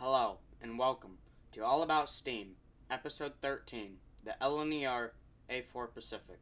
Hello, and welcome to All About Steam, Episode 13, the LNER A4 Pacific.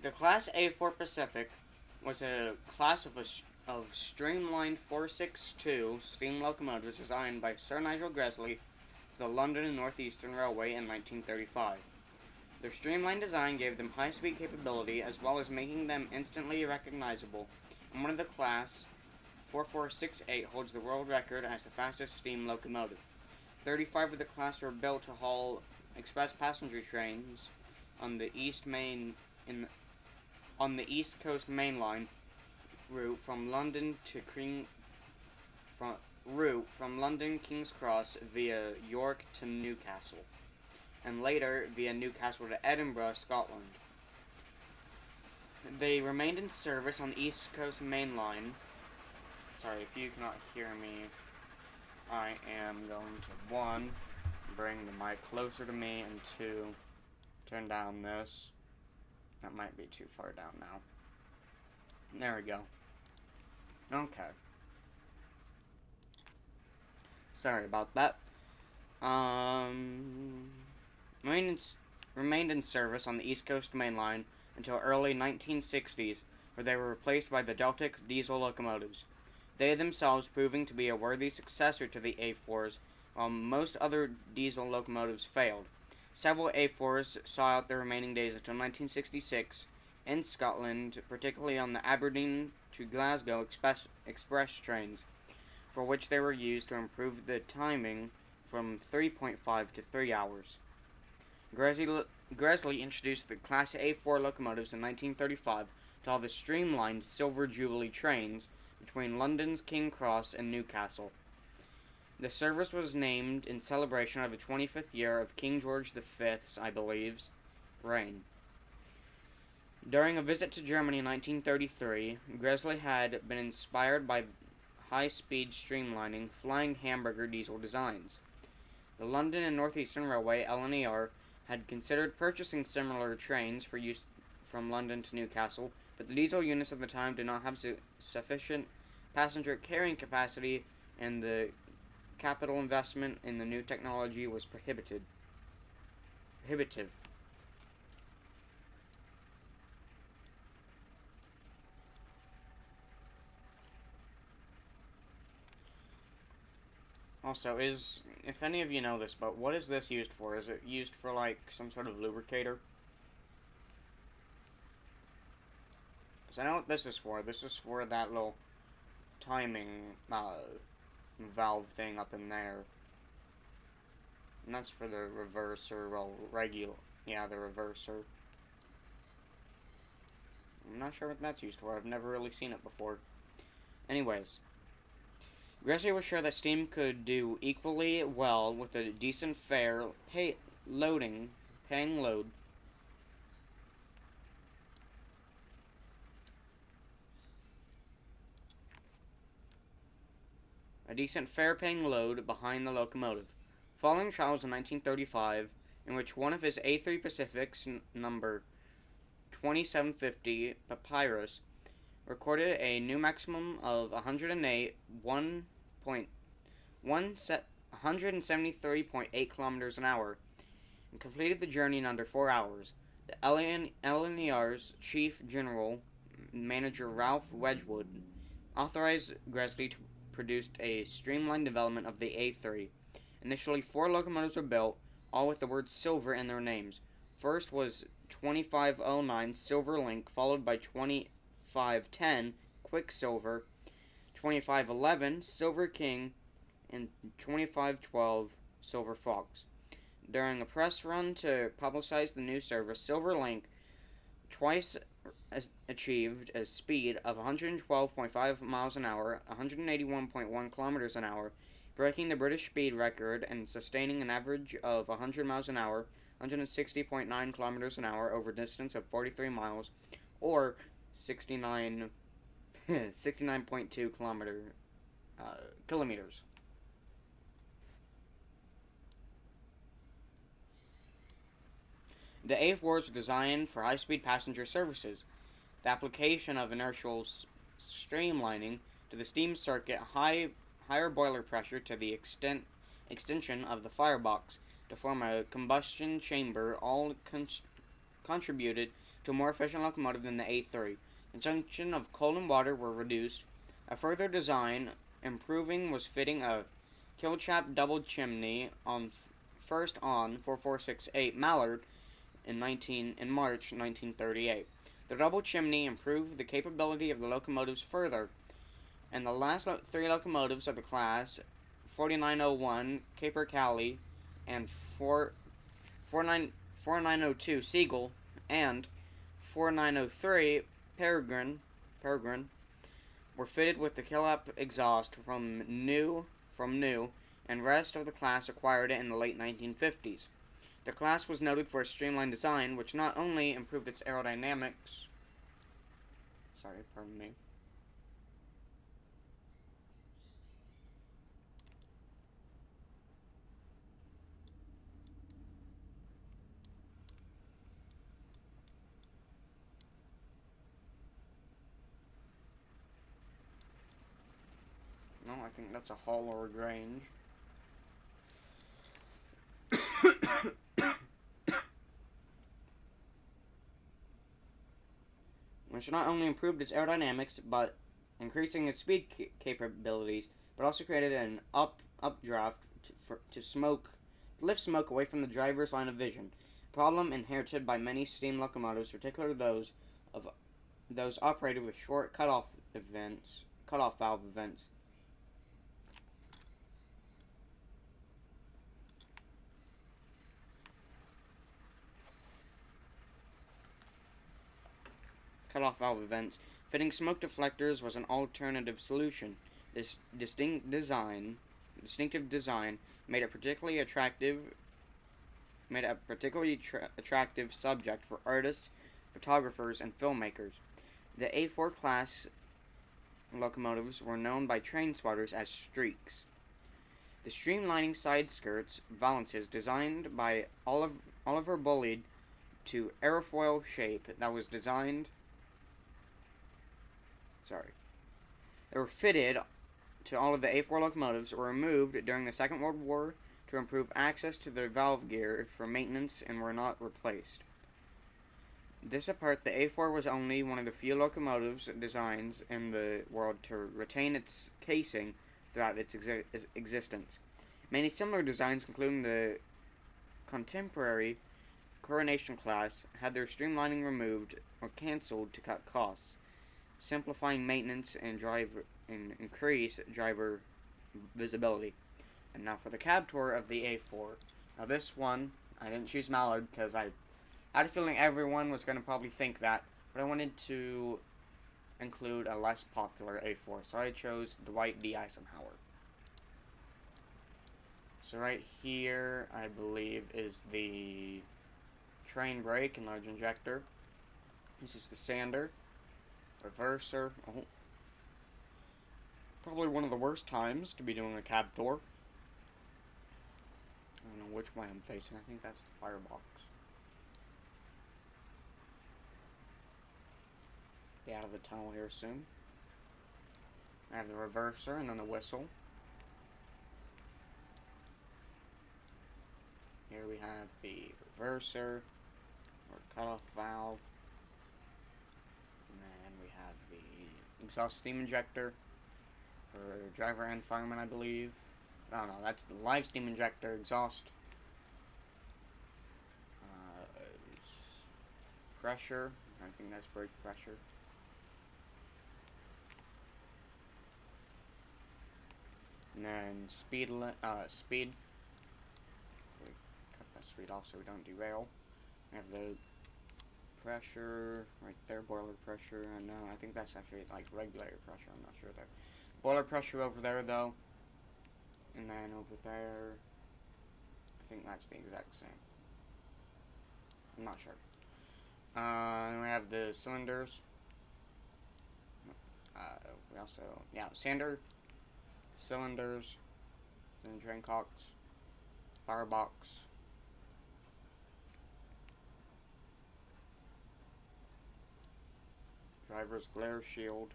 The Class A4 Pacific was a class of streamlined 462 steam locomotives designed by Sir Nigel Gresley for the London and North Eastern Railway in 1935. Their streamlined design gave them high-speed capability as well as making them instantly recognizable, and one of the class 4468 holds the world record as the fastest steam locomotive. 35 of the class were built to haul express passenger trains on the East Coast Main Line route from London King's Cross via York to Newcastle, and later via Newcastle to Edinburgh, Scotland. They remained in service on the East Coast Main Line. Sorry if you cannot hear me. I am going to 1. Bring the mic closer to me, and 2. Turn down this. That might be too far down now. There we go. Okay. Sorry about that. Remained in service on the East Coast Main Line until early 1960s, where they were replaced by the Deltic diesel locomotives. They themselves proving to be a worthy successor to the A4s, while most other diesel locomotives failed. Several A4s saw out their remaining days until 1966 in Scotland, particularly on the Aberdeen to Glasgow express trains, for which they were used to improve the timing from 3.5 to 3 hours. Gresley introduced the Class A4 locomotives in 1935 to all the streamlined Silver Jubilee trains between London's King's Cross and Newcastle. The service was named in celebration of the 25th year of King George V's, I believe's, reign. During a visit to Germany in 1933, Gresley had been inspired by high-speed streamlining flying hamburger diesel designs. The London and North Eastern Railway, LNER, had considered purchasing similar trains for use from London to Newcastle, but the diesel units at the time did not have sufficient passenger carrying capacity, and the capital investment in the new technology was prohibitive. Also, if any of you know this, but what is this used for? Is it used for, like, some sort of lubricator? Because I know what this is for. This is for that little timing, valve thing up in there. And that's for the reverser, well, the reverser. I'm not sure what that's used for. I've never really seen it before. Anyways. Gresley was sure that steam could do equally well with a decent fare, paying load, decent fare-paying load behind the locomotive. Following trials in 1935, in which one of his A3 Pacifics number 2750 Papyrus recorded a new maximum of 108 173.8 kilometers an hour and completed the journey in under 4 hours. The LNER's Chief General Manager Ralph Wedgwood authorized Gresley to produce a streamlined development of the A3. Initially, 4 locomotives were built, all with the word silver in their names. First was 2509 Silver Link, followed by 2510 Quicksilver, 2511 Silver King, and 2512 Silver Fox. During a press run to publicize the new service, Silver Link twice achieved a speed of 112.5 miles an hour, 181.1 kilometers an hour, breaking the British speed record and sustaining an average of 100 miles an hour, 160.9 kilometers an hour over a distance of 43 miles, or 69.2 kilometers. The A4s were designed for high-speed passenger services. The application of inertial streamlining to the steam circuit, higher boiler pressure to the extension of the firebox to form a combustion chamber all contributed to a more efficient locomotive than the A3. Consumption of coal and water were reduced. A further design improving was fitting a Kilchap double chimney on 4468 Mallard in March 1938. The double chimney improved the capability of the locomotives further, and the last 3 locomotives of the class, 4901 Capercaillie and 4902 Seagull and 4903 Peregrine, were fitted with the Kilap exhaust from new, and rest of the class acquired it in the late 1950s. The class was noted for a streamlined design, which not only improved its aerodynamics. Pardon me. No, I think that's a Hall or a Grange. Which not only improved its aerodynamics, but increasing its speed capabilities, but also created an updraft to lift smoke away from the driver's line of vision. A problem inherited by many steam locomotives, particularly those operated with short cutoff valve events. Fitting smoke deflectors was an alternative solution. This distinctive design made it a particularly attractive subject for artists, photographers, and filmmakers. The A4 class locomotives were known by train spotters as streaks. The streamlining side skirts valances designed by Oliver Bullied to aerofoil shape that was designed. They were fitted to all of the A4 locomotives, were removed during the Second World War to improve access to their valve gear for maintenance, and were not replaced. This apart, the A4 was only one of the few locomotives designs in the world to retain its casing throughout its existence. Many similar designs, including the contemporary Coronation class, had their streamlining removed or cancelled to cut costs, simplifying maintenance and increase driver visibility. And now for the cab tour of the A4. Now this one, I didn't choose Mallard because I had a feeling everyone was going to probably think that, but I wanted to include a less popular A4, so I chose Dwight D. Eisenhower. So right here, I believe, is the train brake and large injector. This is the sander, reverser, Probably one of the worst times to be doing a cab tour. I don't know which way I'm facing. I think that's the firebox. Be out of the tunnel here soon. I have the reverser and then the whistle. Here we have the reverser, or cutoff valve. And then we have the exhaust steam injector for driver and fireman, I believe. Oh no, that's the live steam injector exhaust. Pressure. I think that's brake pressure. And then speed. Speed. We cut that speed off so we don't derail. We have the pressure right there, boiler pressure. No, I think that's actually like regulator pressure. I'm not sure there. Boiler pressure over there though. And then over there, I think that's the exact same. I'm not sure. And we have the cylinders. We also, sander, cylinders, then drain cocks, firebox, driver's glare shield,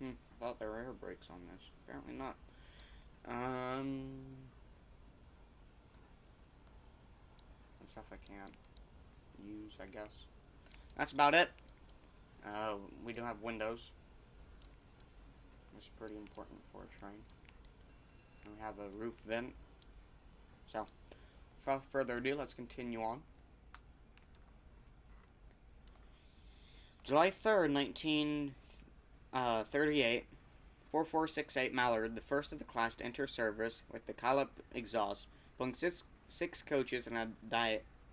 I thought there were air brakes on this. Apparently not. Some stuff I can't use, I guess. That's about it. We do have windows. It's pretty important for a train. And we have a roof vent. So, without further ado, let's continue on. July 3rd, 1938, 4468 Mallard, the first of the class to enter service with the Calip exhaust, pulling six coaches and a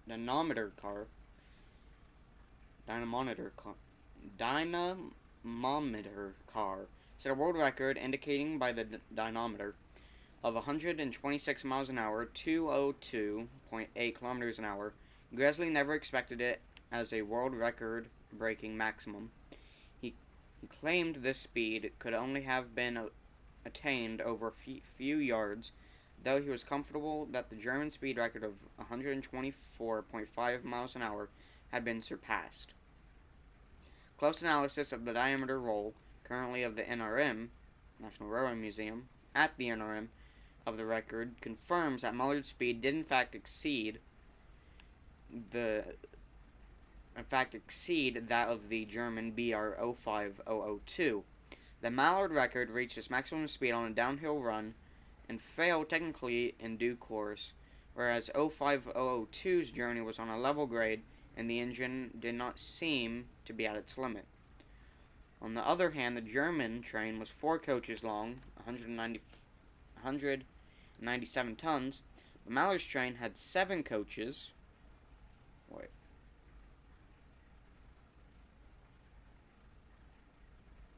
dynamometer car, set a world record indicating by the dynamometer of 126 miles an hour, 202.8 kilometers an hour. Gresley never expected it as a world record breaking maximum. He claimed this speed could only have been attained over a few yards, though he was comfortable that the German speed record of 124.5 miles an hour had been surpassed. Close analysis of the diameter roll, currently of the NRM, National Railway Museum, at the NRM of the record, confirms that Mullard's speed did in fact exceed that of the German BR 05002. The Mallard record reached its maximum speed on a downhill run and failed technically in due course, whereas 05002's journey was on a level grade and the engine did not seem to be at its limit. On the other hand, the German train was 4 coaches long, 197 tons, but Mallard's train had 7 coaches. Wait.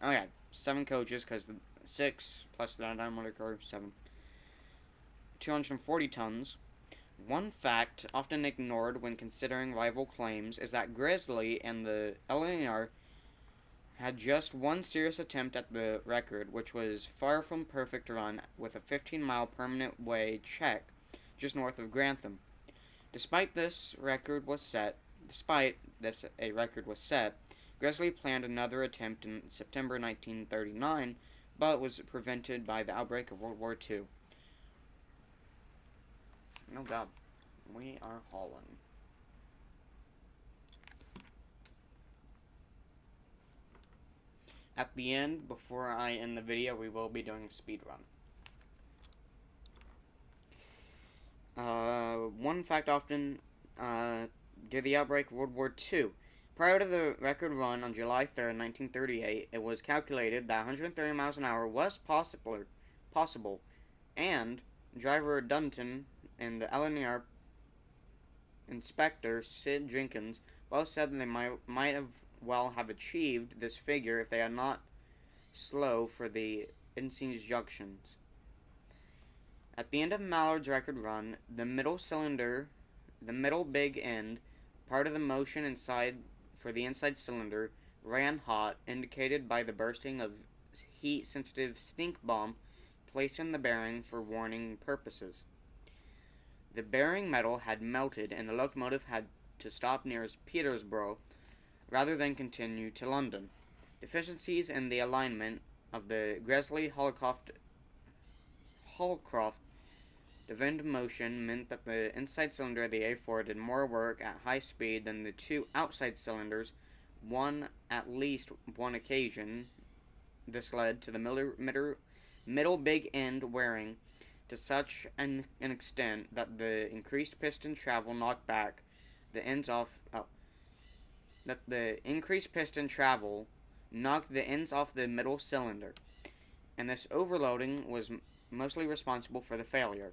Oh yeah, 7 coaches, because the 6 plus the dynamometer car, 7. 240 tons. One fact often ignored when considering rival claims is that Gresley and the LNER had just one serious attempt at the record, which was far from perfect run with a 15-mile permanent way check just north of Grantham. Despite a record was set, Gresley planned another attempt in September 1939, but was prevented by the outbreak of World War II. Oh god, we are hauling. At the end, before I end the video, we will be doing a speed run. One fact often did the outbreak of World War II. Prior to the record run on July 3rd, 1938, it was calculated that 130 miles an hour was possible, and driver Dunton and the LNER inspector Sid Jenkins both said that they might have achieved this figure if they had not slow for the Insignes junctions. At the end of Mallard's record run, the middle cylinder The middle big end, part of the motion inside for the inside cylinder, ran hot, indicated by the bursting of heat-sensitive stink bomb placed in the bearing for warning purposes. The bearing metal had melted, and the locomotive had to stop near Petersburg rather than continue to London. Deficiencies in the alignment of the Gresley Holcroft Devend motion meant that the inside cylinder of the A4 did more work at high speed than the two outside cylinders, one at least one occasion. This led to the middle big end wearing to such an extent that the increased piston travel knocked back the ends off. That the increased piston travel knocked the ends off the middle cylinder, and this overloading was mostly responsible for the failure.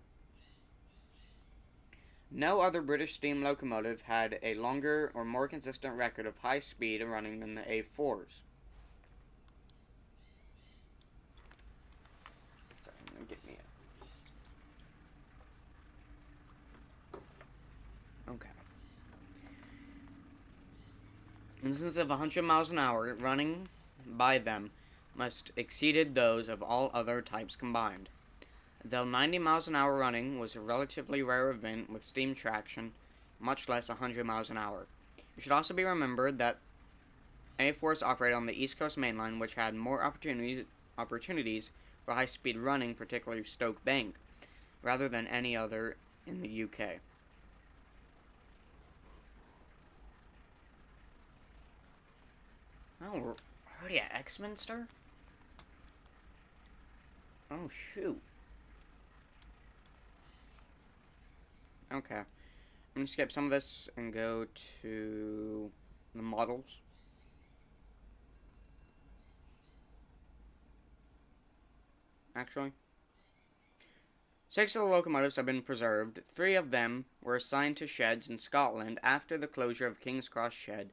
No other British steam locomotive had a longer or more consistent record of high speed running than the A4s. Sorry, get me a... Okay. Instances of 100 miles an hour running by them must exceeded those of all other types combined. Though 90 miles an hour running was a relatively rare event with steam traction, much less 100 miles an hour. It should also be remembered that A4s operated on the East Coast Main Line, which had more opportunities for high-speed running, particularly Stoke Bank, rather than any other in the UK. Oh, we're already at Exminster? Oh, shoot. Okay. I'm going to skip some of this and go to the models. Actually. 6 of the locomotives have been preserved. 3 of them were assigned to sheds in Scotland after the closure of King's Cross Shed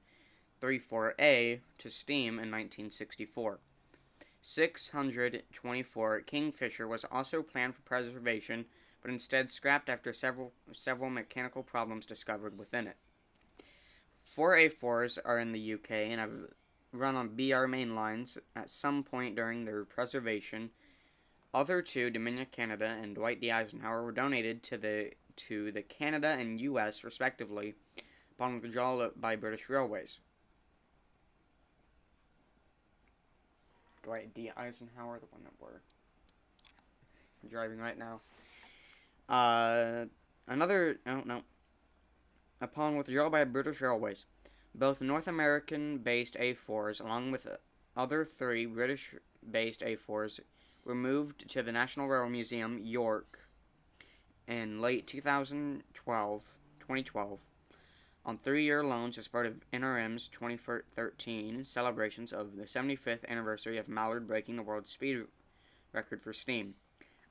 34A to steam in 1964. 624 Kingfisher was also planned for preservation, but instead scrapped after several mechanical problems discovered within it. 4 A4s are in the UK and have run on BR main lines at some point during their preservation. Other 2, Dominion Canada and Dwight D. Eisenhower, were donated to the Canada and US, respectively, upon withdrawal by British Railways. Dwight D. Eisenhower, the one that we're driving right now. Upon withdrawal by British Railways, both North American-based A4s, along with other 3 British-based A4s, were moved to the National Rail Museum, York, in late 2012, on 3-year loans as part of NRM's 2013 celebrations of the 75th anniversary of Mallard breaking the world speed record for steam.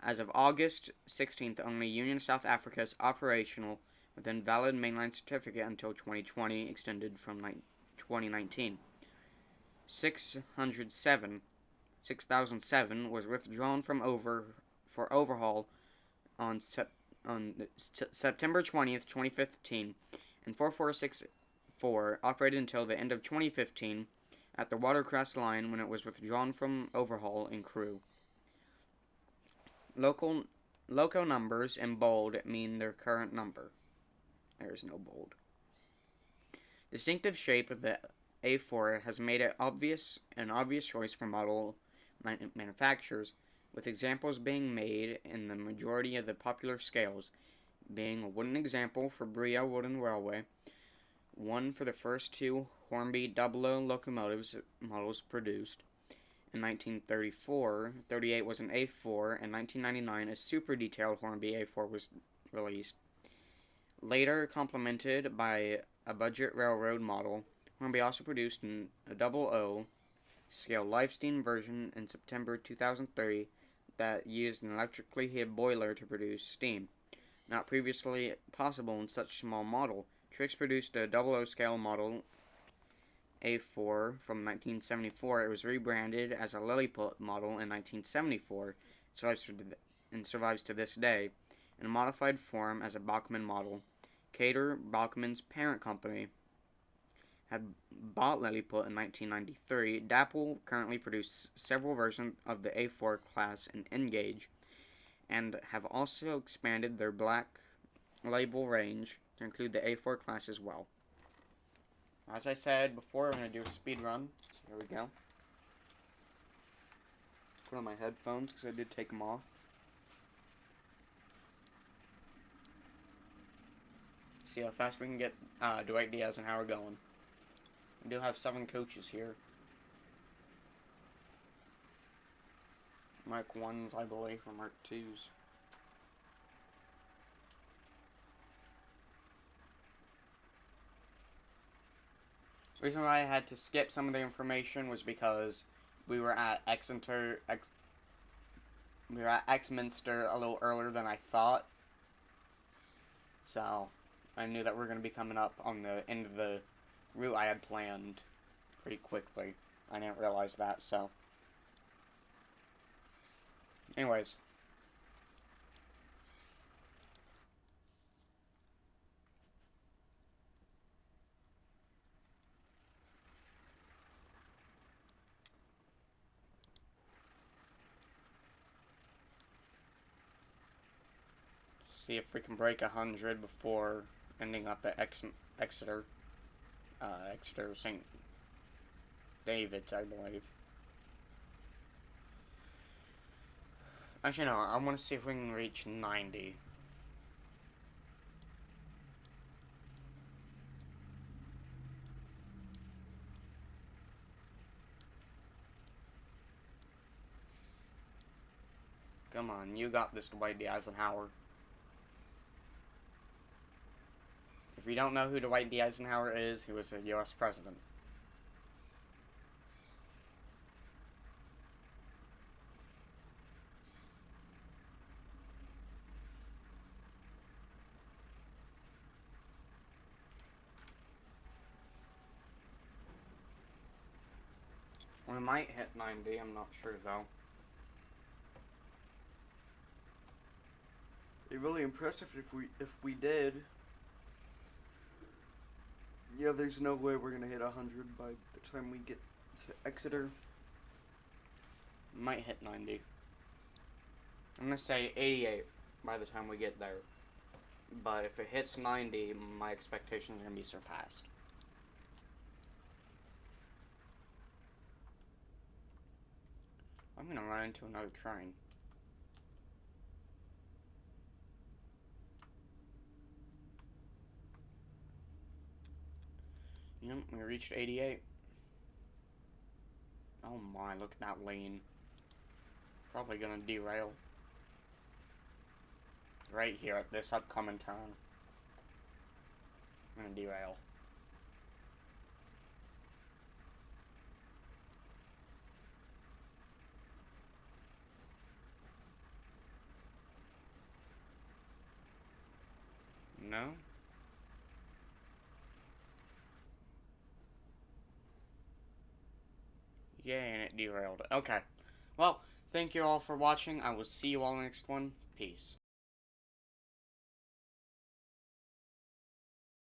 As of August 16th, only Union South Africa is operational with an valid mainline certificate until 2020, extended from 2019. 6007 was withdrawn for overhaul on September 20th, 2015, and 4464 operated until the end of 2015 at the Watercress line when it was withdrawn from overhaul and crew. Loco numbers in bold mean their current number. There is no bold. Distinctive shape of the A4 has made it an obvious choice for model manufacturers, with examples being made in the majority of the popular scales, being a wooden example for Brio Wooden Railway, one for the first 2 Hornby 00 locomotives models produced. In 1934, 38 was an A4, and 1999 a super detailed Hornby A4 was released. Later complemented by a budget railroad model, Hornby also produced a 00 scale live-steam version in September 2003 that used an electrically heated boiler to produce steam. Not previously possible in such small model, Trix produced a 00 scale model A4 from 1974. It was rebranded as a Lilliput model in 1974 and survives to this day, in a modified form as a Bachmann model Cater Bachmann's parent company had bought Lilliput in 1993. Dapple currently produces several versions of the A4 class in N-gauge and have also expanded their black label range to include the A4 class as well. As I said before, I'm going to do a speed run. So here we go. Put on my headphones because I did take them off. See how fast we can get Dwight D. Eisenhower going. We do have 7 coaches here. Mark 1s, I believe, or Mark 2s. The reason why I had to skip some of the information was because we were at Exeter, we were at Exminster a little earlier than I thought. So, I knew that we were going to be coming up on the end of the route I had planned pretty quickly. I didn't realize that, so. Anyways. See if we can break 100 before ending up at Exeter. Exeter St. David's, I believe. Actually, no, I want to see if we can reach 90. Come on, you got this, Dwight D. Eisenhower. If you don't know who Dwight D. Eisenhower is, he was a U.S. president. We might hit 90, I'm not sure though. It'd be really impressive if we did. Yeah, there's no way we're gonna hit 100 by the time we get to Exeter. Might hit 90. I'm gonna say 88 by the time we get there. But if it hits 90, my expectations are gonna be surpassed. I'm gonna run into another train. Yep, we reached 88. Oh my, look at that lane. Probably gonna derail. Right here at this upcoming turn. I'm gonna derail. No? Yeah, and it derailed. Okay. Well, thank you all for watching. I will see you all next one. Peace.